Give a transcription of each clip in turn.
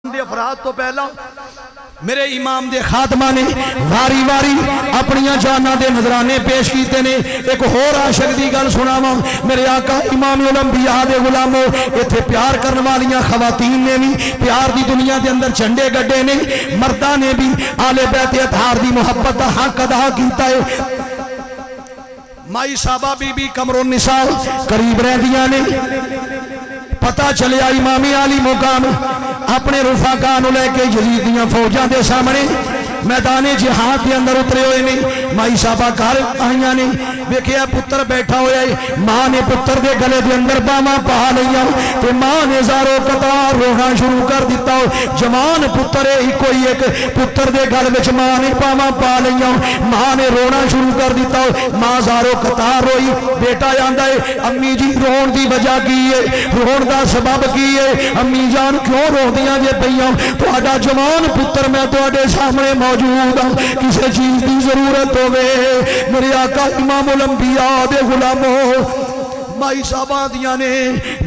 دے افراد تو پہلا میرے امام دے خاتمہ نے واری واری اپنیاں جانا دے نظرانے پیش کیتے نے. ایک اور عاشق دی گل سناواں میرے آقا امام الانبیاء دے غلاموں, ایتھے پیار کرن والیاں خواتین نے بھی پیار دی دنیا دے اندر جھنڈے گڈے نے, مرداں نے بھی آل بیت اطہار دی محبت دا حق ادا کیتا ہے. مائی صاحبہ بی بی قمر النساء قریب رہندیاں نے, پتہ چلیا امام علی مقام اپنے رفاقاں نوں لے کے یزید دیاں فوجاں دے سامنے میدان جہاد دے اندر اترے ہوئے نے. مائی صاحبہ گھر آئیاں نے, ویکھیا پتر بیٹھا ہویا ہے, ماں نے پتر دے گلے دے اندر باواں پا لئیاں تے ماں نے زارو قطار رونا شروع کر دیتا. جوان پتر ہی کوئی ایک پتر دے گل وچ ماں نے باواں پا لئیاں, ماں نے رونا شروع کر دیتا. ماں زارو قطار روئی. بیٹا آندا ہے امی جی رون دی وجہ کی ہے, رون دا سبب کی ہے, امی جان کیوں روندیاں جے پیاں, تہاڈا جوان پتر میں تہاڈے سامنے موجود ہوں, کسے چیز دی ضرورت ہوئے میرے آقا امام الانبیاء دے غلاموں. مائی صاحبہ دیاں نے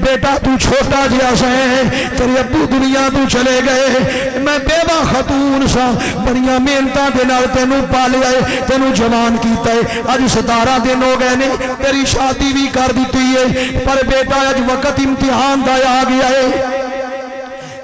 بیٹا تو چھوٹا جیا سیں, تیرے ابو دنیا تو چلے گئے, میں بیوہ خاتون سا بڑیاں محنتاں دے نال تینوں پالیا ہے, تینوں جوان کیتا ہے. اج 17 دن ہو گئے نے تیری شادی بھی کر دیتی ہے, پر بیٹا اج وقت امتحان دا آ گیا ہے.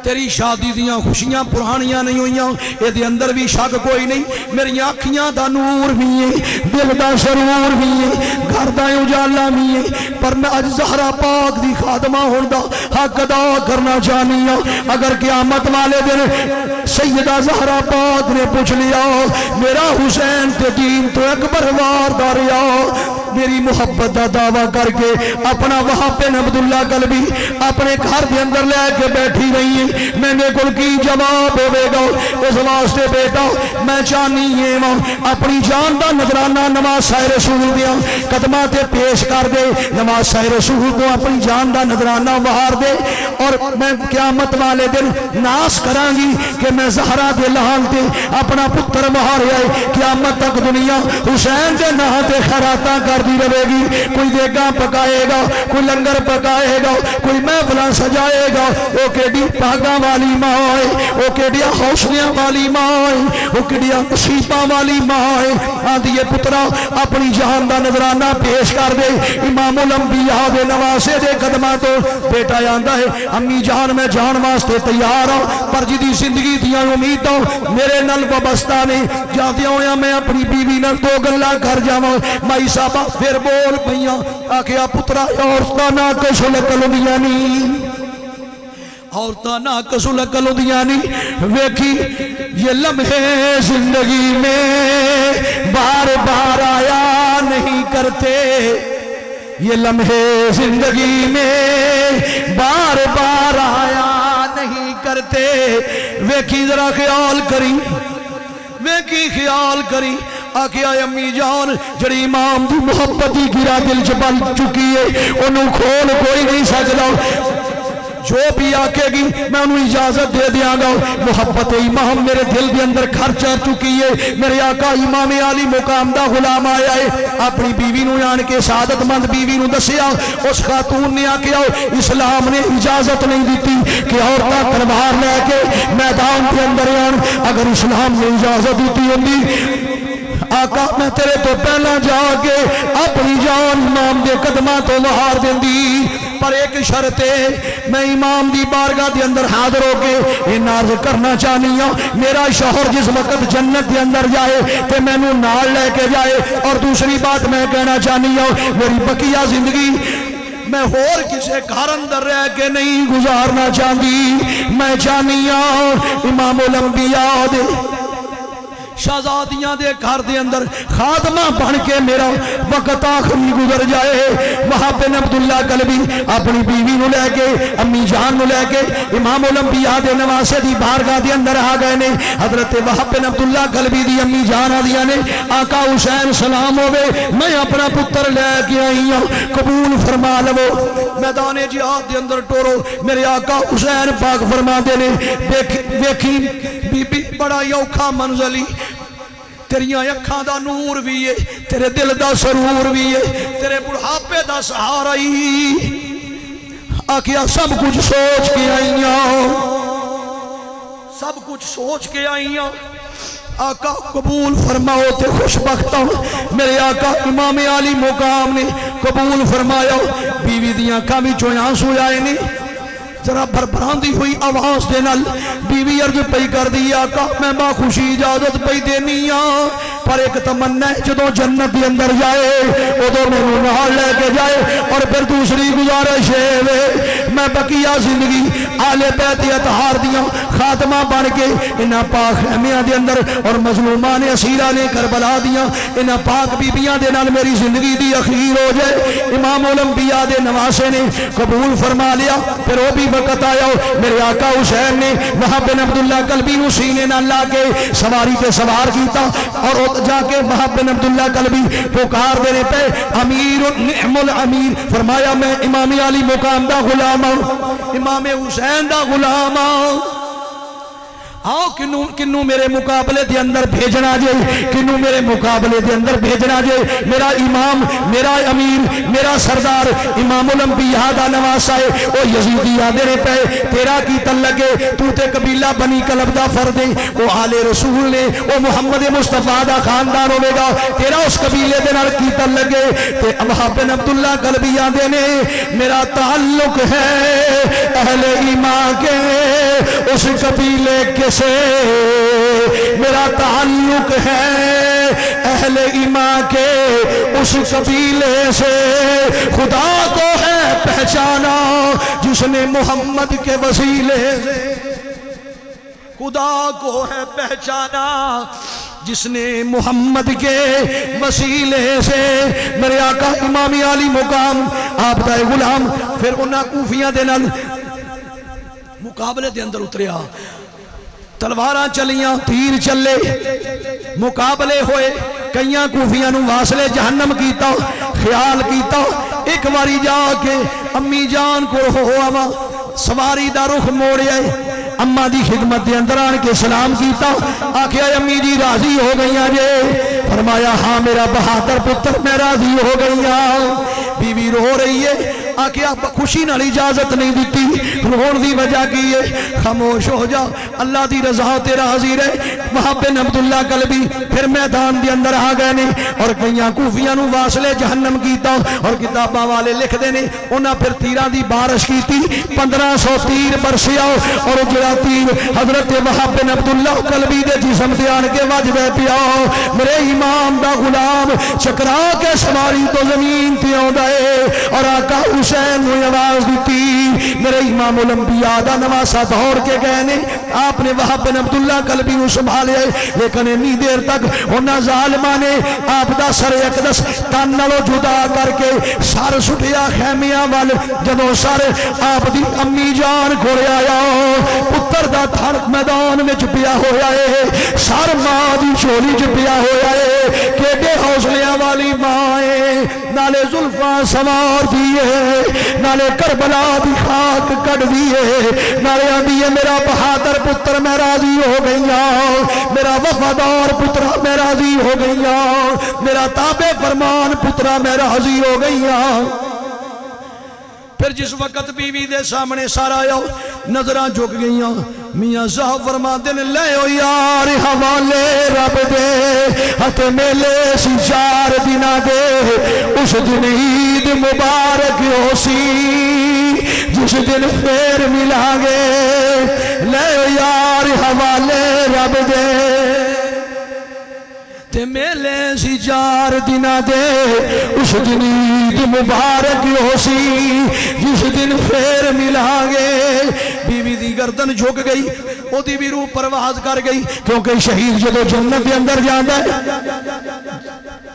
تیری شادی دیاں خوشیاں پرانیاں نہیں ہوئیاں, اے دے اندر بھی شک کوئی نہیں, میری آنکھیاں دا نور بھی ہے, دل دا سرور بھی ہے, گھر دا اجالا بھی ہے, پر میں اج زہرا پاک دی خادمہ ہون دا حق ادا کرنا چاہنی ہوں. اگر قیامت والے دن سیدہ زہرا پاک نے پوچھ لیا میرا حسین تے دین تو اکبر وار داریا, میری محبت دا دعویٰ کر کے اپنا وہاں پہ عبداللہ قلبی اپنے گھر دے اندر لے کے بیٹھی رہی ہے, میں نے کل کی جواب ہوئے گا. اس واسطے بیٹا میں چاہنی ہے اپنی جان دا نظرانہ نماز رسول دیا قدمہ تے پیش کر دے, نماز رسول کو اپنی جان دا نظرانہ وہار دے, اور میں قیامت والے دن ناس کران گی کہ میں زہرا دے لہان تے اپنا پتر وہار آئے. قیامت تک دنیا حسین دے نہ تے خیراتاں کر دی رہے گی, کوئی دیگاں پکائے گا, کوئی لنگر پکائے گا, کوئی محفلاں سجائے گا. او کیڑی پاگاں والی ماں ہے, او کیڑی حوصلیاں والی ماں ہے, او کیڑی نصیباں والی ماں ہے. آندی ہے پترا اپنی جان دا نظرانہ پیش کر دے امام الانبیاء دے نواسے دے قدماں تو. بیٹا آندا ہے امی جان میں جان واسطے تیار ہوں, پر جدی زندگی دیاں امیداں میرے نال وابستہ نے, جاندیاں ہویاں میں اپنی بیوی نال دو گلاں کر جاواں. مائی صاحبہ پھر بول پیاں آکھیا پترا عورتاں نہ کسل کلندیاں نہیں, عورتاں نہ کسل کلندیاں نہیں. ویکھی یہ لمحے زندگی میں بار بار آیا نہیں کرتے, یہ لمحے زندگی میں بار بار آیا نہیں کرتے. ویکھی ذرا خیال کری, ویکھی خیال کری. آکھیا امی جان جڑی امام دی محبت دی گرا دل چ بن چکی ہے انہوں کھول کوئی نہیں سکدا. جو بھی آکے گی میں انہوں اجازت دے دیاں گا. محبت امام میرے دل دے اندر گھر چڑھ چکی ہے. میرے آقا امام علی مقام دا غلام آیا ہے, اپنی بیوی نو آن کے سعادت مند بیوی نو دسیا. اس خاتون نے آکیا اسلام نے اجازت نہیں دیتی کہ عورتاں تلوار لے کے میدان کے اندر آن, اگر اسلام نے اجازت دیتی ہوندی آقا میں تیرے تو پہلا جا کے اپنی جان امام دے قدمہ تو وہار دیں دی. پر ایک شرط ہے, میں امام دی بارگاہ دے اندر حاضر ہو کے یہ عرض کرنا چاہنی ہوں میرا شوہر جس وقت جنت دے اندر جائے تے میں نو نال لے کے جائے. اور دوسری بات میں کہنا چاہنی ہوں میری بقیہ زندگی میں اور کسے گھر اندر رہ کے نہیں گزارنا چاہتی. میں چاہنی ہوں امام الانبیاء دے شہزادیاں دے گھر دے اندر خادمہ بن کے میرا وقت آخری گزر جائے. وہاں پہ عبداللہ قلبی اپنی بیوی نو لے کے امی جان نو لے کے امام الانبیاء دے نواسے دی بارگاہ دے اندر آ گئے نے. حضرت وہاں پہ عبداللہ قلبی دی امی جان آدیا نے آقا حسین سلام ہوئے, میں اپنا پتر لے کے آئی ہوں, قبول فرما لو. میدان جہاد دے اندر ٹورو میرے آقا حسین پاک فرما دے نے ویکھی بی بی بڑا یوکھا منزلی, تیریاں اکھاں دا نور بھی ہے, تیرے دل دا سرور بھی ہے, تیرے بڑھاپے دا سہارا ہی. آکھیا سب کچھ سوچ کے آئیاں سب کچھ سوچ کے آئی ہوں آقا قبول فرماؤ تے خوشبخت ہوں میرے آقا امام علی مقام نے قبول فرمایا بیوی دیاں کامی چویں آنسو آئے نہیں ذرا بھربھراندی ہوئی آواز دے نال بیوی عرض پئی کر دی آقا میں با خوشی اجازت پئی دینی ہاں پر ایک تمنا ہے جدوں جنت دے اندر جائے ادوں مینوں نال لے کے جائے اور پھر دوسری گزارش ہے میں بقیہ زندگی آل بیت اطہار دیاں خاتمہ بن کے انہاں پاک خیمیاں دے اندر اور مظلومان اسیرہ نے کربلا دیاں انہاں پاک بیبیاں دے نال میری زندگی دی اخیر ہو جائے امام الانبیاء دے نواسے نے قبول فرما لیا پھر وہ بھی وقت آیا میرے آقا حسین نے وہاں بن عبداللہ قلبی نو سینے نہ لا کے سواری تے سوار کیتا اور جا کے وہاں بن عبداللہ قلبی پکار دینے پہ امیر نعم الامیر فرمایا میں امام علی مقام دا غلام ہوں امام حسین دا غلام ہوں آؤ کنوں میرے مقابلے دے اندر بھیجنا جے کنوں میرے مقابلے دے اندر بھیجنا جے میرا امام میرا امیر میرا سردار امام الانبیاء دا نواسا ہے او یزیدی آدھے پہ تیرا کی تل لگے تو تے قبیلہ بنی کلب دا فرد ہے او آل رسول نے او محمد مصطفیٰ دا خاندان ہوئے گا تیرا اس قبیلے دے نال کی تل لگے تے وہاں بن عبداللہ قلبی آدھے نے میرا تعلق ہے اہل ایمان کے اس قبیلے کے سے میرا تعلق ہے اہل ایمان کے اس قبیلے سے خدا کو ہے پہچانا جس نے محمد کے وسیلے سے خدا کو ہے پہچانا جس نے محمد کے وسیلے سے میرے آقا امام علی مقام آپ دا غلام پھر انہاں کوفیاں دے نال مقابلے دے اندر اتریا تلواراں چلیاں تیر چلے مقابلے ہوئے کئیاں کوفیاں نو واصلے جہنم کیتا خیال کیتا ایک باری جا کے امی جان کو ہوا سواری دا رخ موڑے اما دی خدمت دے اندر آن کے سلام کیتا آکھیا امی جی راضی ہو گئیاں جے فرمایا ہاں میرا بہادر پتر میں راضی ہو گئیاں بیوی رو رہی ہے آکھیا خوشی نال اجازت نہیں دیتی رون دی وجہ کی ہے خاموش ہو جا اللہ دی رضا تے راضی رہے وہاں بن عبداللہ قلبی پھر میدان دے اندر آ گئے نے اور کئیاں کوفیاں نو واصلے جہنم کیتا اور کتاباں والے لکھ دے نے انہاں پھر تیراں دی بارش کیتی 1500 تیر برسیا اور جڑا تیر حضرت وہاں بن عبداللہ قلبی دے جسم تے آن کے وجبے پیا میرے امام دا غلام چکرا کے سواری تو زمین تے آندا ہے اور آقا حسین نے آواز دیتی میرے امام الانبیاء دا نواسا دوڑ کے گئے نے آپ نے وہاں بن عبداللہ قلبی نو سنبھالے لیکن اتنی دیر تک انہاں ظالماں نے آپ دا سر اقدس تن نالوں جدا کر کے سر سٹیا خیمیاں وال جدوں سر آپ دی امی جان کھڑے آیا پتر دا تھڑ میدان وچ پیا ہویا ہے سر ماں دی چولی وچ پیا ہویا ہے کیڑے حوصلیاں والی ماں ہے نالے زلفاں سوار دیے نالے کربلا دی خاک کٹ دیے نالے آدھیے میرا بہادر پتر میں راضی ہو گئیاں میرا وفادار پترا میں راضی ہو گئیاں میرا تابع فرمان پترا میں راضی ہو گئیاں پھر جس وقت بیوی دے سامنے سارا آیا نظران جھک گئیاں میاں صاحب فرما دن لے او یار حوالے رب دے ہت میلے سی 4 دنہ دے اس دن عید مبارک ہو سی جس دن پھر ملا گے لے او یار حوالے رب دے تے میلے سی 4 دنہ دے اس دن عید مبارک ہو سی جس دن پھر ملا گے بیوی دی گردن جھک گئی او دی بھی روح پرواز کر گئی کیونکہ شہید جدو جنت کے اندر جاندہ ہے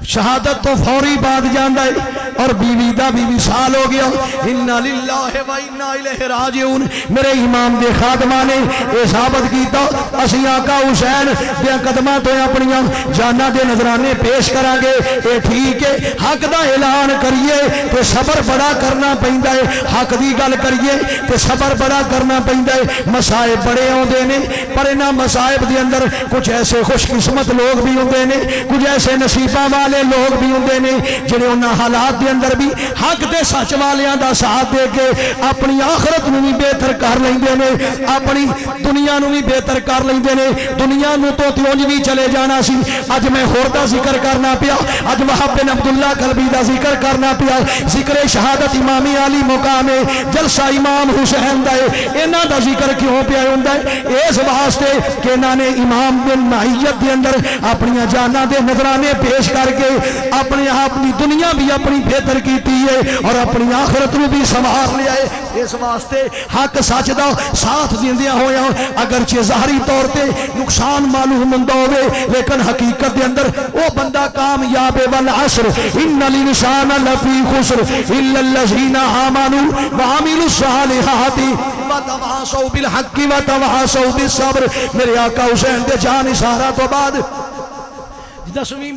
شہادت تو فوری بعد جاندہ ہے اور بیوی دا بیوی سال ہو گیا انا للہ و انا الیہ راجعون میرے امام دے خادمہ نے اے ثابت کیتا اسی آقا حسین دے قدمہ تو اپنیاں جانا دے نظرانے پیش کرا گے اے ٹھیک ہے حق دا اعلان کریے تے صبر بڑا کرنا پہندہ ہے حق دی گل کریے تے صبر بڑا کرنا پہندہ ہے مسائب بڑے ہوندے نے پر انہاں مسائب دے اندر کچھ ایسے خوش قسمت لوگ بھی ہوندے نے کچھ ایسے نصیبہ والے والے لوگ بھی ہوندے نے جڑے انہاں حالات دے اندر بھی حق تے سچ والیاں دا ساتھ دے کے اپنی آخرت نو بھی بہتر کر لیندے نے اپنی دنیا نو بھی بہتر کر لیندے نے دنیا نو تو اونج بھی چلے جانا سی اج میں ہور دا ذکر کرنا پیا اج وہاب بن عبداللہ قلبی دا ذکر کرنا پیا ذکر شہادت امام علی مقام جلسہ امام حسین دا انہاں دا ذکر کیوں پیا ہوندا ہے اس واسطے کہ انہاں نے امام بن معیت دے اندر اپنی جاناں دے نذرانے پیش کر کے اپنے اپنی دنیا بھی اپنی بہتر کیتی ہے اور اپنی آخرت نو بھی سنوار لیا ہے اس واسطے حق سچ دا ساتھ دیندیاں ہویاں اگرچہ ظاہری طور تے نقصان معلوم ہوندا ہوے لیکن حقیقت دے اندر او بندہ کامیاب ہے والعصر ان الانسان لفی خسر الا الذین آمنوا وعملوا الصالحات وتواصوا بالحق وتواصوا بالصبر میرے آقا حسین دے جان اشارہ تو بعد 10ویں